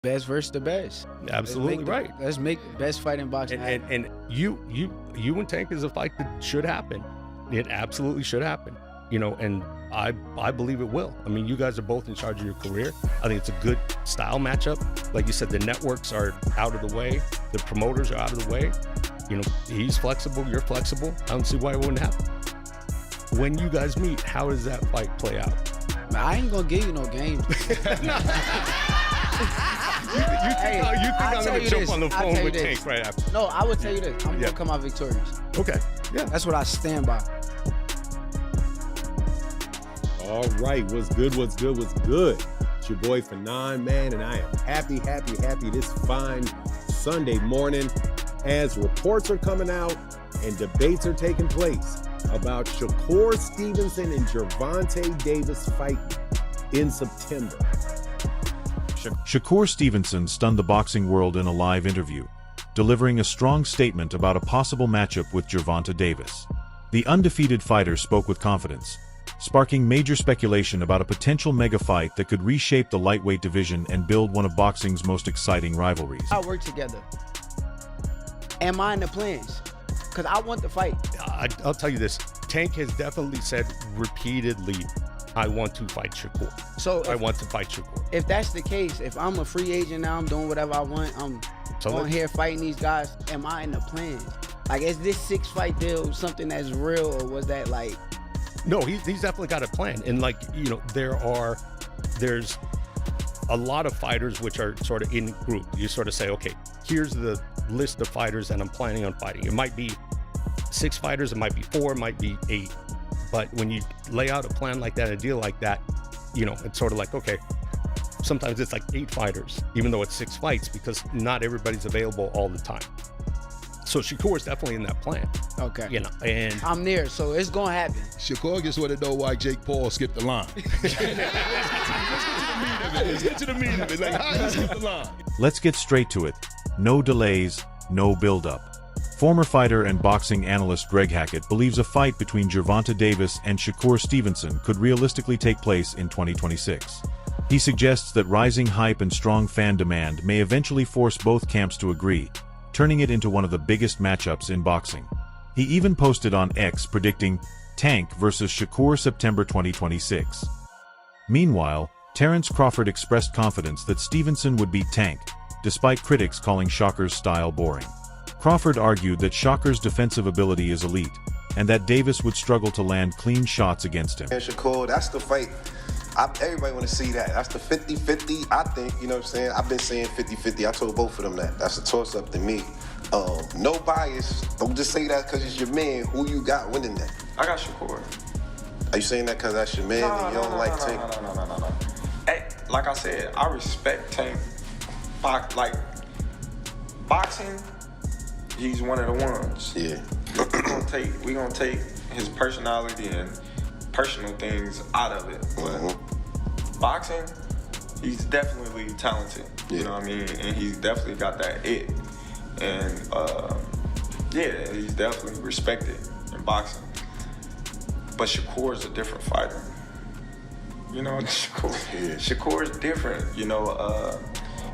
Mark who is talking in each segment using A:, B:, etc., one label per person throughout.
A: best versus the best.
B: Absolutely right.
A: Let's make the best fight in boxing.
B: And you and Tank is a fight that should happen. It absolutely should happen. And I believe it will. I mean, you guys are both in charge of your career. I think it's a good style matchup. Like you said, the networks are out of the way. The promoters are out of the way. He's flexible, you're flexible. I don't see why it wouldn't happen. When you guys meet, how does that fight play out?
A: Man, I ain't gonna give you no games.
B: You think I'm gonna jump on the phone with Tank right after?
A: No, I would tell you this. I'm gonna come out victorious.
B: Okay. Yeah.
A: That's what I stand by.
C: All right, what's good? It's your boy Fanon, man, and I am happy this fine Sunday morning as reports are coming out and debates are taking place about Shakur Stevenson and Gervonta Davis fight in September.
D: Shakur Stevenson stunned the boxing world in a live interview, delivering a strong statement about a possible matchup with Gervonta Davis. The undefeated fighter spoke with confidence, sparking major speculation about a potential mega fight that could reshape the lightweight division and build one of boxing's most exciting rivalries.
A: I work together. Am I in the plans? Because I want the fight.
B: I'll tell you this. Tank has definitely said repeatedly, I want to fight Shakur. I want to fight Shakur.
A: If that's the case, if I'm a free agent now, I'm doing whatever I want, I'm on here fighting these guys, am I in the plans? Like, is this 6-fight deal something that's real, or was that like...
B: No, he's definitely got a plan. And there's a lot of fighters which are sort of in group. You sort of say, okay, here's the list of fighters that I'm planning on fighting. It might be 6 fighters, it might be 4, it might be 8. But when you lay out a plan like that, a deal like that, it's sort of like, okay, sometimes it's like 8 fighters, even though it's 6 fights, because not everybody's available all the time. So Shakur is definitely in that plan.
A: Okay.
B: And
A: I'm there, so it's gonna happen.
E: Shakur just want to know why Jake Paul skipped the line. Let's get to the meat of it. Like, how you skip the line?
D: Let's get straight to it. No delays, no build-up. Former fighter and boxing analyst Greg Hackett believes a fight between Gervonta Davis and Shakur Stevenson could realistically take place in 2026. He suggests that rising hype and strong fan demand may eventually force both camps to agree, turning it into one of the biggest matchups in boxing. He even posted on X predicting Tank versus Shakur September 2026. Meanwhile, Terence Crawford expressed confidence that Stevenson would beat Tank, despite critics calling Shakur's style boring. Crawford argued that Shakur's defensive ability is elite, and that Davis would struggle to land clean shots against him.
F: And Shakur, that's the fight. Everybody want to see that. That's the 50-50, I think, you know what I'm saying? I've been saying 50-50. I told both of them that. That's a toss-up to me. No bias. Don't just say that because it's your man. Who you got winning that?
G: I got Shakur.
F: Are you saying that because that's your man and you don't like Tank?
G: No. Hey, like I said, I respect Tank. Like, boxing, he's one of the ones.
F: Yeah.
G: we gonna take his personality and personal things out of it. But boxing, he's definitely talented. You know what I mean? And he's definitely got that it. And he's definitely respected in boxing. But Shakur is a different fighter. Shakur is different.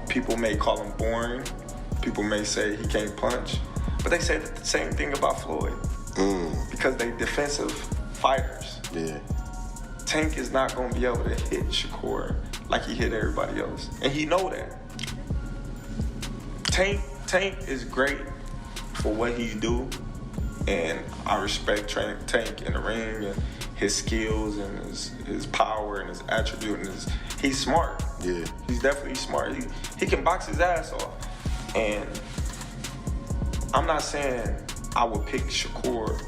G: People may call him boring. People may say he can't punch. But they say the same thing about Floyd. Because they defensive fighters.
F: Yeah.
G: Tank is not going to be able to hit Shakur like he hit everybody else. And he know that. Tank is great for what he do. And I respect Tank in the ring and his skills and his power and his attribute. And he's smart.
F: Yeah.
G: He's definitely smart. He can box his ass off. And I'm not saying I would pick Shakur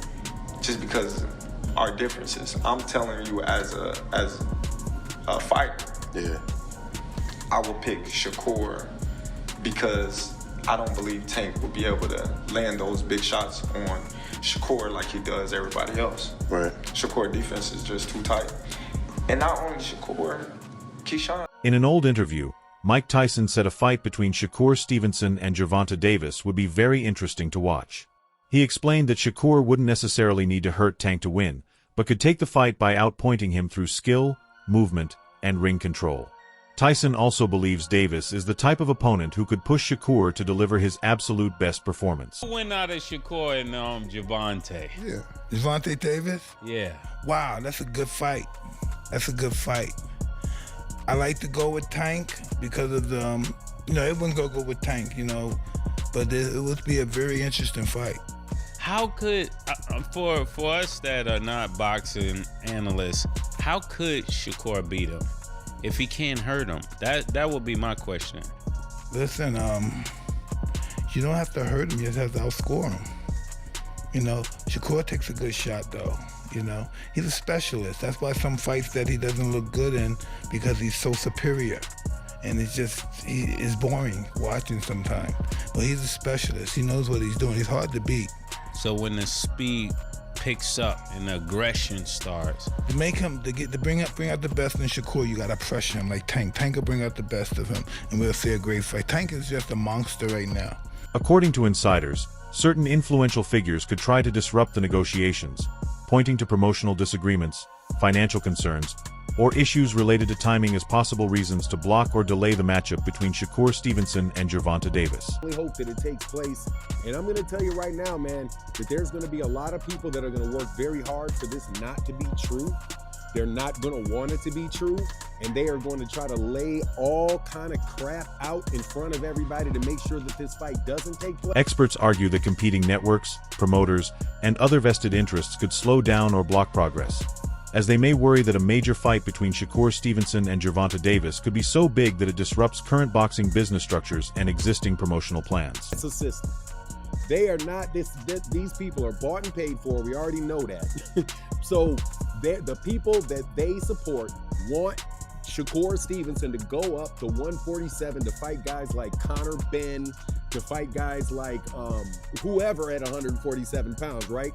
G: just because our differences. I'm telling you as a fighter.
F: Yeah.
G: I will pick Shakur because I don't believe Tank will be able to land those big shots on Shakur like he does everybody else.
F: Right.
G: Shakur defense is just too tight. And not only Shakur, Keyshawn.
D: In an old interview, Mike Tyson said a fight between Shakur Stevenson and Gervonta Davis would be very interesting to watch. He explained that Shakur wouldn't necessarily need to hurt Tank to win, but could take the fight by outpointing him through skill, movement, and ring control. Tyson also believes Davis is the type of opponent who could push Shakur to deliver his absolute best performance.
H: Win out of Shakur and Gervonta.
E: Yeah. Gervonta Davis?
H: Yeah.
I: Wow, that's a good fight. That's a good fight. I like to go with Tank because of the, everyone's going to go with Tank, but it would be a very interesting fight.
H: How could, for us that are not boxing analysts, how could Shakur beat him if he can't hurt him? That would be my question.
I: Listen, you don't have to hurt him, you just have to outscore him. Shakur takes a good shot though. He's a specialist. That's why some fights that he doesn't look good in, because he's so superior. And it's boring watching sometimes. But he's a specialist. He knows what he's doing. He's hard to beat.
H: So when the speed picks up and the aggression starts,
I: to bring out the best in Shakur, you gotta pressure him like Tank. Tank will bring out the best of him, and we'll see a great fight. Tank is just a monster right now.
D: According to insiders, certain influential figures could try to disrupt the negotiations, pointing to promotional disagreements, financial concerns, or issues related to timing as possible reasons to block or delay the matchup between Shakur Stevenson and Gervonta Davis.
C: We hope that it takes place, and I'm going to tell you right now, man, that there's going to be a lot of people that are going to work very hard for this not to be true. They're not going to want it to be true, and they are going to try to lay all kind of crap out in front of everybody to make sure that this fight doesn't take place.
D: Experts argue that competing networks, promoters, and other vested interests could slow down or block progress, as they may worry that a major fight between Shakur Stevenson and Gervonta Davis could be so big that it disrupts current boxing business structures and existing promotional plans.
C: It's a system. They are not, these people are bought and paid for, we already know that. So the people that they support want Shakur Stevenson to go up to 147 to fight guys like Conor Ben, to fight guys like whoever at 147 pounds, right?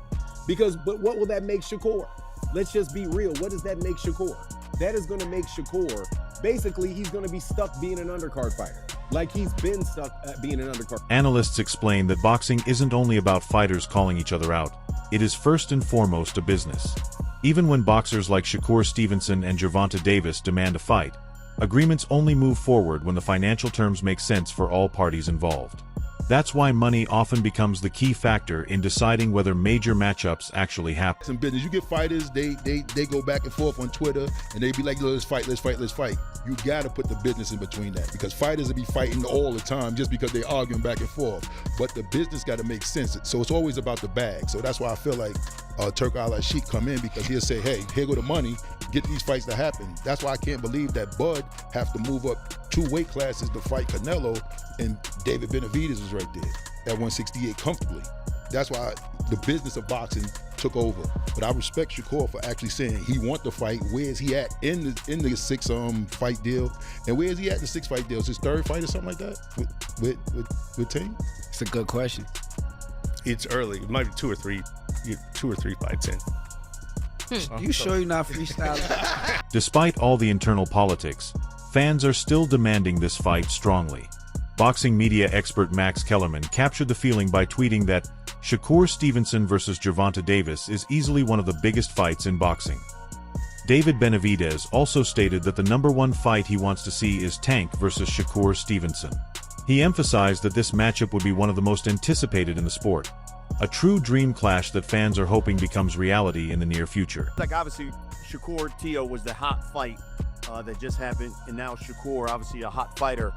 C: But what will that make Shakur? Let's just be real. What does that make Shakur? That is going to make Shakur, basically, he's going to be stuck being an undercard fighter. Like he's been stuck being an undercard.
D: Analysts explain that boxing isn't only about fighters calling each other out. It is first and foremost a business. Even when boxers like Shakur Stevenson and Gervonta Davis demand a fight, agreements only move forward when the financial terms make sense for all parties involved. That's why money often becomes the key factor in deciding whether major matchups actually happen.
E: Some business. You get fighters, they go back and forth on Twitter, and they be like, let's fight. You got to put the business in between that, because fighters will be fighting all the time just because they're arguing back and forth. But the business got to make sense. So it's always about the bag. So that's why I feel like Turk Al-Sheikh come in, because he'll say, hey, here go the money, get these fights to happen. That's why I can't believe that Bud have to move up 2 weight classes to fight Canelo, and David Benavidez was right there at 168 comfortably. That's why the business of boxing took over. But I respect Shakur for actually saying he want the fight. Where is he at in the 6 fight deal? And where is he at in the 6 fight deal? Is his 3rd fight or something like that with Tank?
A: It's a good question.
B: It's early. It might be 2 or 3 fights in.
A: You sure you're not freestyling?
D: Despite all the internal politics, fans are still demanding this fight strongly. Boxing media expert Max Kellerman captured the feeling by tweeting that Shakur Stevenson versus Gervonta Davis is easily one of the biggest fights in boxing. David Benavidez also stated that the #1 fight he wants to see is Tank versus Shakur Stevenson. He emphasized that this matchup would be one of the most anticipated in the sport, a true dream clash that fans are hoping becomes reality in the near future.
J: Like, obviously, Shakur-Tio was the hot fight that just happened, and now Shakur, obviously a hot fighter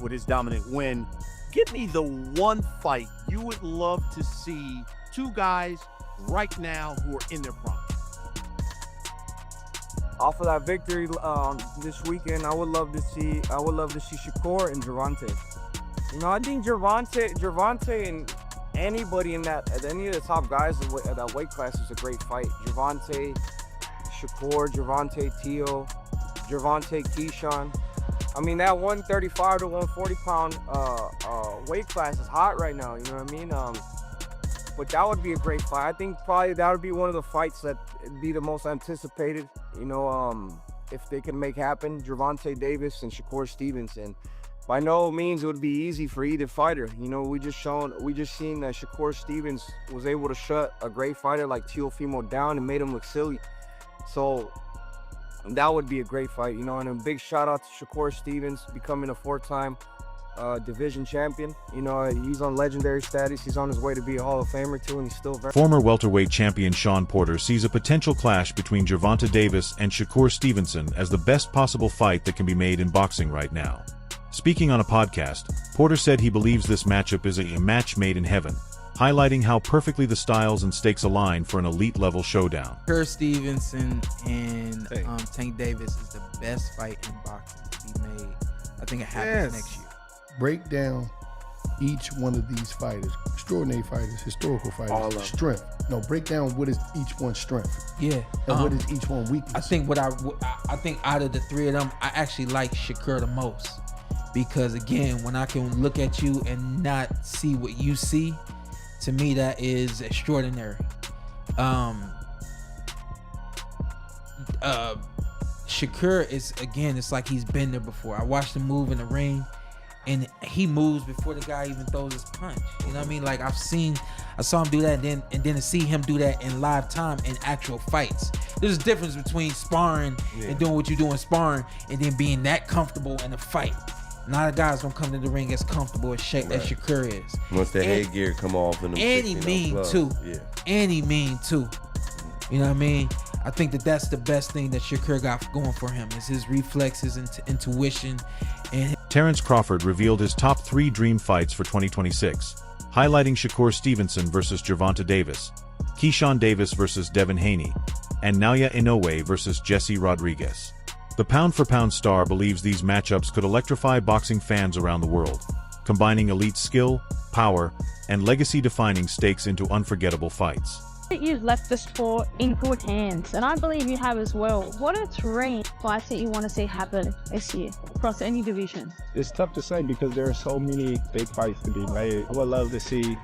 J: with his dominant win. Give me the one fight you would love to see 2 guys right now who are in their prime.
K: Off of that victory this weekend, I would love to see Shakur and Gervonta. I think Gervonta and anybody in any of the top guys at that weight class is a great fight. Gervonta, Shakur, Gervonta Tio, Gervonta Keyshawn. I mean, that 135 to 140 pound weight class is hot right now, you know what I mean? But that would be a great fight. I think probably that would be one of the fights that would be the most anticipated, if they can make happen. Gervonta Davis and Shakur Stevenson. By no means it would be easy for either fighter. We just seen that Shakur Stevens was able to shut a great fighter like Teofimo down and made him look silly. So that would be a great fight, you know. And a big shout out to Shakur Stevenson becoming a 4-time division champion. You know, he's on legendary status. He's on his way to be a Hall of Famer too, and he's still very...
D: Former welterweight champion Sean Porter sees a potential clash between Gervonta Davis and Shakur Stevenson as the best possible fight that can be made in boxing right now. Speaking on a podcast, Porter said he believes this matchup is a match made in heaven, highlighting how perfectly the styles and stakes align for an elite-level showdown.
L: Shakur Stevenson and Tank Davis is the best fight in boxing to be made. I think it happens next year.
E: Break down each one of these fighters, extraordinary fighters, historical fighters, strength. No, break down what is each one's strength.
L: Yeah.
E: And what is each one weakness.
L: I think I think out of the three of them, I actually like Shakur the most. Because again, when I can look at you and not see what you see, to me that is extraordinary. Shakur is, again, it's like he's been there before. I watched him move in the ring, and he moves before the guy even throws his punch. You know what I mean? Like I saw him do that, and then to see him do that in live time in actual fights. There's a difference between sparring and doing what you do in sparring, and then being that comfortable in a fight. Not a guy's gonna come to the ring as comfortable as Shakur is.
M: Once the headgear come off and
L: he mean too. Yeah. And he mean too. You know what I mean? I think that's the best thing that Shakur got going for him is his reflexes and intuition. And
D: Terrence Crawford revealed his top 3 dream fights for 2026, highlighting Shakur Stevenson versus Gervonta Davis, Keyshawn Davis versus Devin Haney, and Naoya Inoue versus Jesse Rodriguez. The pound-for-pound star believes these matchups could electrify boxing fans around the world, combining elite skill, power, and legacy-defining stakes into unforgettable fights.
N: You've left the sport in good hands, and I believe you have as well. What are 3 fights that you want to see happen this year across any division?
O: It's tough to say because there are so many big fights to be made. I would love to see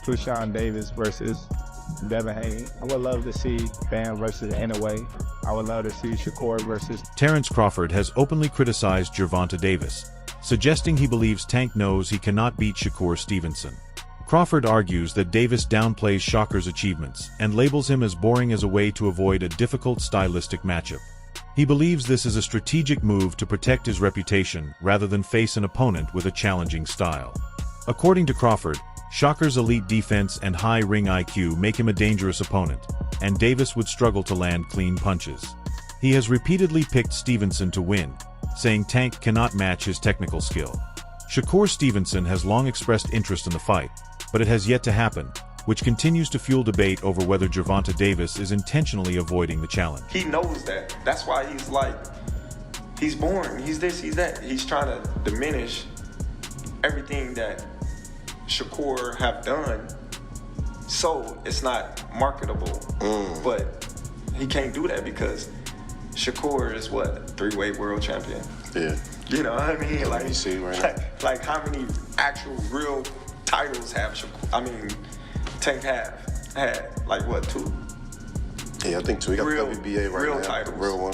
O: Keyshawn Davis versus Devin Haney. I would love to see Bam versus Inoue. I would love to see Shakur versus...
D: Terrence Crawford has openly criticized Gervonta Davis, suggesting he believes Tank knows he cannot beat Shakur Stevenson. Crawford argues that Davis downplays Shakur's achievements and labels him as boring as a way to avoid a difficult stylistic matchup. He believes this is a strategic move to protect his reputation rather than face an opponent with a challenging style. According to Crawford, Shakur's elite defense and high ring IQ make him a dangerous opponent, and Davis would struggle to land clean punches. He has repeatedly picked Stevenson to win, saying Tank cannot match his technical skill. Shakur Stevenson has long expressed interest in the fight, but it has yet to happen, which continues to fuel debate over whether Gervonta Davis is intentionally avoiding the challenge.
G: He knows that. That's why he's like, he's boring, he's this, he's that. He's trying to diminish everything that Shakur have done, so it's not marketable. But he can't do that because Shakur is what, 3-weight world champion?
F: Yeah.
G: You know what I mean? Like,
F: you see right now.
G: Like how many actual real titles have Tank had like what, 2?
F: Yeah, I think 2. He got
G: real,
F: the WBA right
G: real
F: now.
G: Titles.
F: Real one.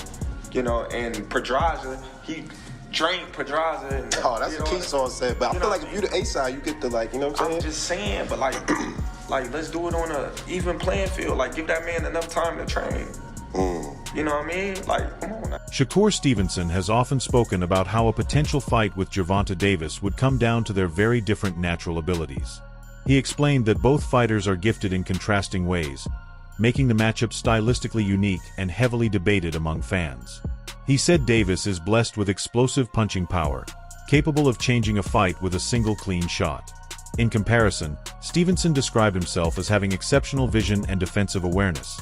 G: You know, and Pedraza, he drained Pedraza. And,
F: that's what Keyshawn said. But I feel like if you the A side, you get the, like, you know what I'm saying?
G: I'm just saying, but like let's do it on a even playing field. Like, give that man enough time to train. You know what I mean? Like, come on now.
D: Shakur Stevenson has often spoken about how a potential fight with Gervonta Davis would come down to their very different natural abilities. He explained that both fighters are gifted in contrasting ways, making the matchup stylistically unique and heavily debated among fans. He said Davis is blessed with explosive punching power, capable of changing a fight with a single clean shot. In comparison, Stevenson described himself as having exceptional vision and defensive awareness,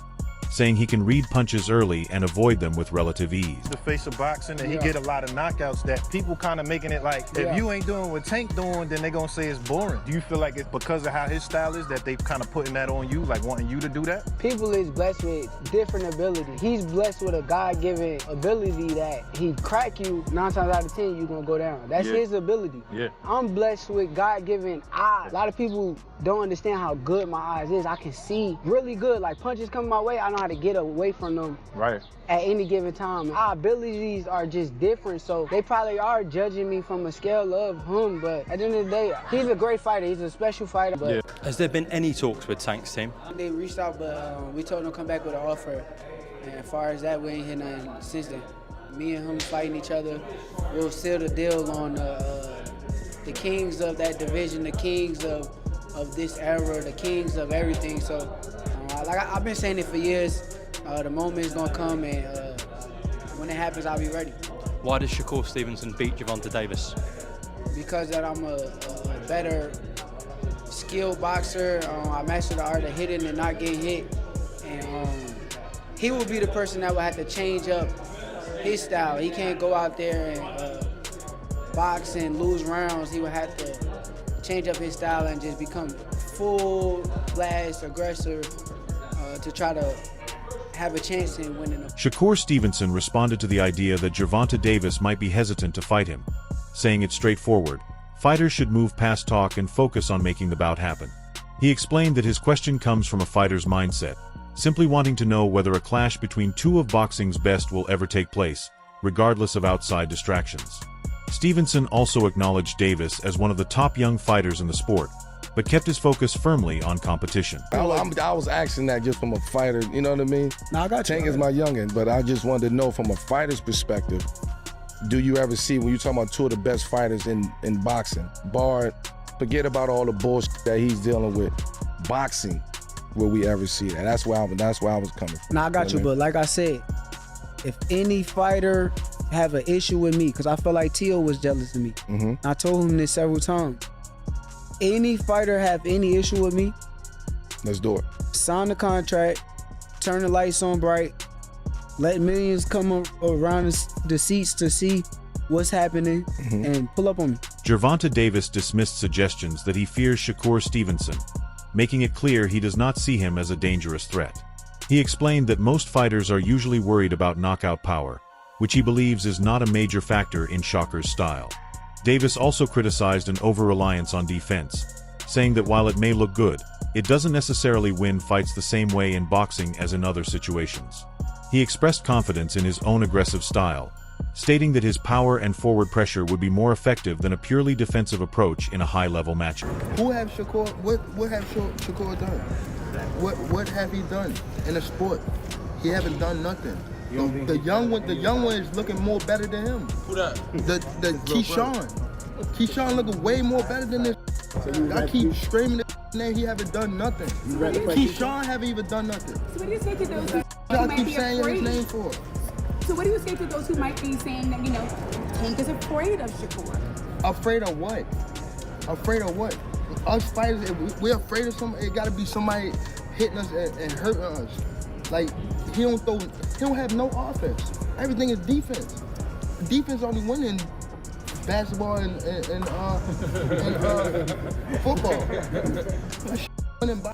D: saying he can read punches early and avoid them with relative ease.
P: The face of boxing, and he get a lot of knockouts that people kind of making it like, if you ain't doing what Tank doing, then they gonna say it's boring. Do you feel like it's because of how his style is that they kind of putting that on you, like wanting you to do that?
A: People is blessed with different abilities. He's blessed with a God-given ability that he crack you 9 times out of 10, you gonna go down. That's his ability.
P: Yeah.
A: I'm blessed with God-given eyes. A lot of people don't understand how good my eyes is. I can see really good. Like punches come my way, I know how to get away from them at any given time. Our abilities are just different, so they probably are judging me from a scale of him, but at the end of the day, he's a great fighter. He's a special fighter. But
Q: Has there been any talks with Tank's team?
A: they reached out, but we told them to come back with an offer, And as far as that, we ain't hit nothing since then. Me and him fighting each other, we'll seal the deal on the kings of that division, the kings of this era, the kings of everything. So, like I've been saying it for years, the moment is gonna come, and when it happens, I'll be ready.
Q: Why does Shakur Stevenson beat Gervonta Davis?
A: Because that I'm a better skilled boxer. I mastered the art of hitting and not getting hit, and he will be the person that will have to change up his style. He can't go out there and box and lose rounds. He would have to change up his style and just become full blast aggressor to try to have a chance in winning.
D: Shakur Stevenson responded to the idea that Gervonta Davis might be hesitant to fight him, saying it's straightforward. Fighters should move past talk and focus on making the bout happen. He explained that his question comes from a fighter's mindset, simply wanting to know whether a clash between two of boxing's best will ever take place, regardless of outside distractions. Stevenson also acknowledged Davis as one of the top young fighters in the sport, but kept his focus firmly on competition.
R: I was asking that just from a fighter, you know what I mean?
A: No, I got you.
R: Tank is my youngin', but I just wanted to know from a fighter's perspective, do you ever see, when you're talking about two of the best fighters in boxing, forget about all the bullshit that he's dealing with, boxing, will we ever see that? That's where I was coming from.
A: Nah, I got you, but like I said, if any fighter have an issue with me, because I feel like Tio was jealous of me. I told him this several times. Any fighter have any issue with me,
R: let's do it.
A: Sign the contract, turn the lights on bright, let millions come around the seats to see what's happening, and pull up on me.
D: Gervonta Davis dismissed suggestions that he fears Shakur Stevenson, making it clear he does not see him as a dangerous threat. He explained that most fighters are usually worried about knockout power, which he believes is not a major factor in Shakur's style. Davis also criticized an over-reliance on defense, saying that while it may look good, it doesn't necessarily win fights the same way in boxing as in other situations. He expressed confidence in his own aggressive style, stating that his power and forward pressure would be more effective than a purely defensive approach in a high-level matchup.
S: Who have Shakur? What have Shakur done? What have he done in the sport? He haven't done nothing. The young one is looking more better than him.
T: Who that?
S: The Keyshawn. Keyshawn looking way more better than this. I keep screaming his name. He haven't done nothing. Keyshawn haven't even done nothing.
U: So what do you say to those who
S: Y'all
U: might
S: keep
U: be
S: saying
U: afraid?
S: his name for?
U: So what do you say to those who might be saying that, Tank is afraid of Shakur?
S: Afraid of what? Afraid of what? Us fighters, if we're afraid of somebody, it gotta be somebody hitting us and hurting us. Like, he don't have no offense. Everything is defense. Defense only win in basketball and football.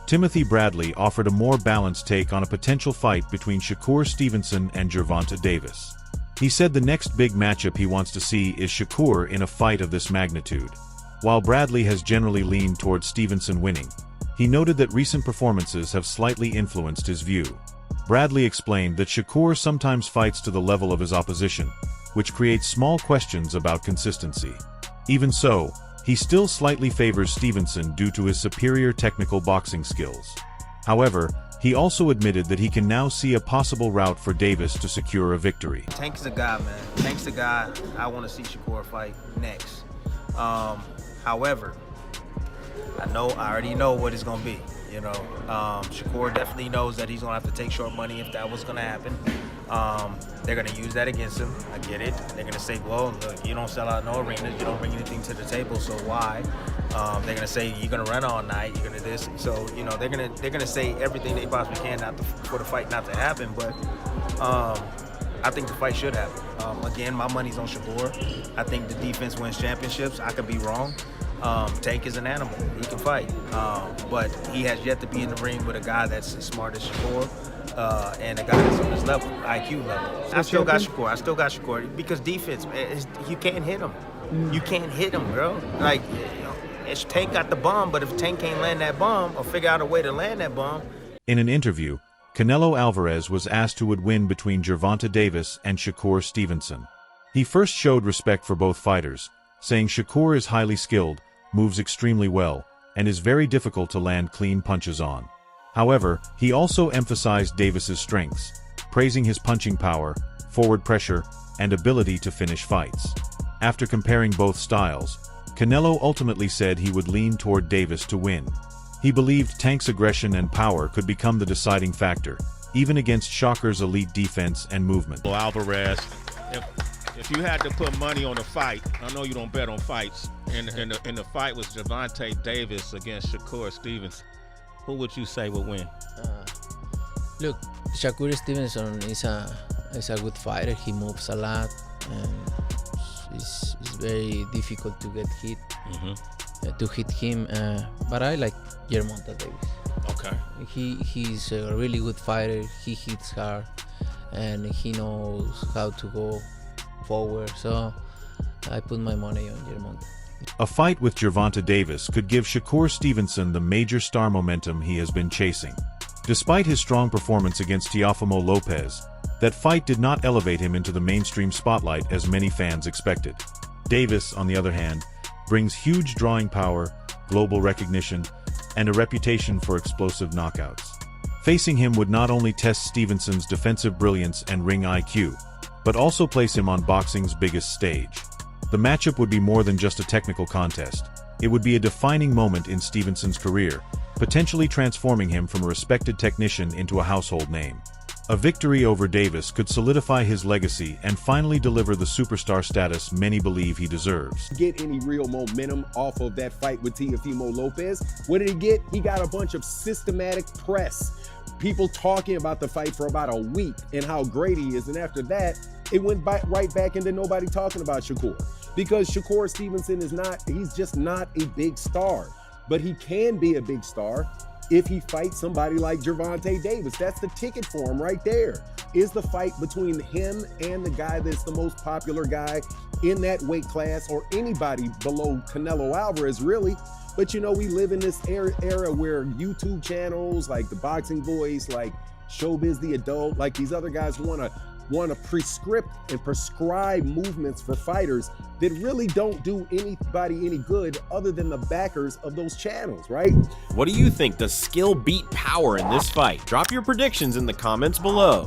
D: Timothy Bradley offered a more balanced take on a potential fight between Shakur Stevenson and Gervonta Davis. He said the next big matchup he wants to see is Shakur in a fight of this magnitude. While Bradley has generally leaned towards Stevenson winning, he noted that recent performances have slightly influenced his view. Bradley explained that Shakur sometimes fights to the level of his opposition, which creates small questions about consistency. Even so, he still slightly favors Stevenson due to his superior technical boxing skills. However, he also admitted that he can now see a possible route for Davis to secure a victory.
V: Tank is a guy, man. Tank's the guy I want to see Shakur fight next. However, I already know what it's going to be. Shakur definitely knows that he's going to have to take short money if that was going to happen. They're going to use that against him. I get it. They're going to say, well, look, you don't sell out no arenas. You don't bring anything to the table, so why? They're going to say, you're going to run all night. You're going to this. So, they're going to say everything they possibly can for the fight not to happen. But I think the fight should happen. Again, my money's on Shakur. I think the defense wins championships. I could be wrong. Tank is an animal. He can fight. But he has yet to be in the ring with a guy that's as smart as Shakur. And a guy that's on his level, IQ level. I still got Shakur because defense, you can't hit him. You can't hit him, bro. Like, Tank got the bomb, but if Tank can't land that bomb or figure out a way to land that bomb.
D: In an interview, Canelo Alvarez was asked who would win between Gervonta Davis and Shakur Stevenson. He first showed respect for both fighters, saying Shakur is highly skilled, moves extremely well, and is very difficult to land clean punches on. However, he also emphasized Davis's strengths, praising his punching power, forward pressure, and ability to finish fights. After comparing both styles, Canelo ultimately said he would lean toward Davis to win. He believed Tank's aggression and power could become the deciding factor, even against Shakur's elite defense and movement.
H: Well, Alvarez, if you had to put money on a fight, I know you don't bet on fights, and the fight was Gervonta Davis against Shakur Stevenson, who would you say would win?
T: Look, Shakur Stevenson is a good fighter. He moves a lot, and it's very difficult to get hit, to hit him. But I like Gervonta Davis.
H: Okay.
T: He's a really good fighter. He hits hard, and he knows how to go forward. So I put my money on Gervonta.
D: A fight with Gervonta Davis could give Shakur Stevenson the major star momentum he has been chasing. Despite his strong performance against Teofimo Lopez, that fight did not elevate him into the mainstream spotlight as many fans expected. Davis, on the other hand, brings huge drawing power, global recognition, and a reputation for explosive knockouts. Facing him would not only test Stevenson's defensive brilliance and ring IQ, but also place him on boxing's biggest stage. The matchup would be more than just a technical contest. It would be a defining moment in Stevenson's career, potentially transforming him from a respected technician into a household name. A victory over Davis could solidify his legacy and finally deliver the superstar status many believe he deserves.
C: Get any real momentum off of that fight with Teofimo Lopez? What did he get? He got a bunch of systematic press. People talking about the fight for about a week and how great he is. And after that, it went right back into nobody talking about Shakur. Because Shakur Stevenson he's just not a big star. But he can be a big star if he fights somebody like Gervonta Davis. That's the ticket for him right there. Is the fight between him and the guy that's the most popular guy in that weight class, or anybody below Canelo Alvarez, really. But you know, we live in this era where YouTube channels like The Boxing Voice, like Showbiz the Adult, like these other guys want to prescript and prescribe movements for fighters that really don't do anybody any good other than the backers of those channels, right?
W: What do you think? Does skill beat power in this fight? Drop your predictions in the comments below.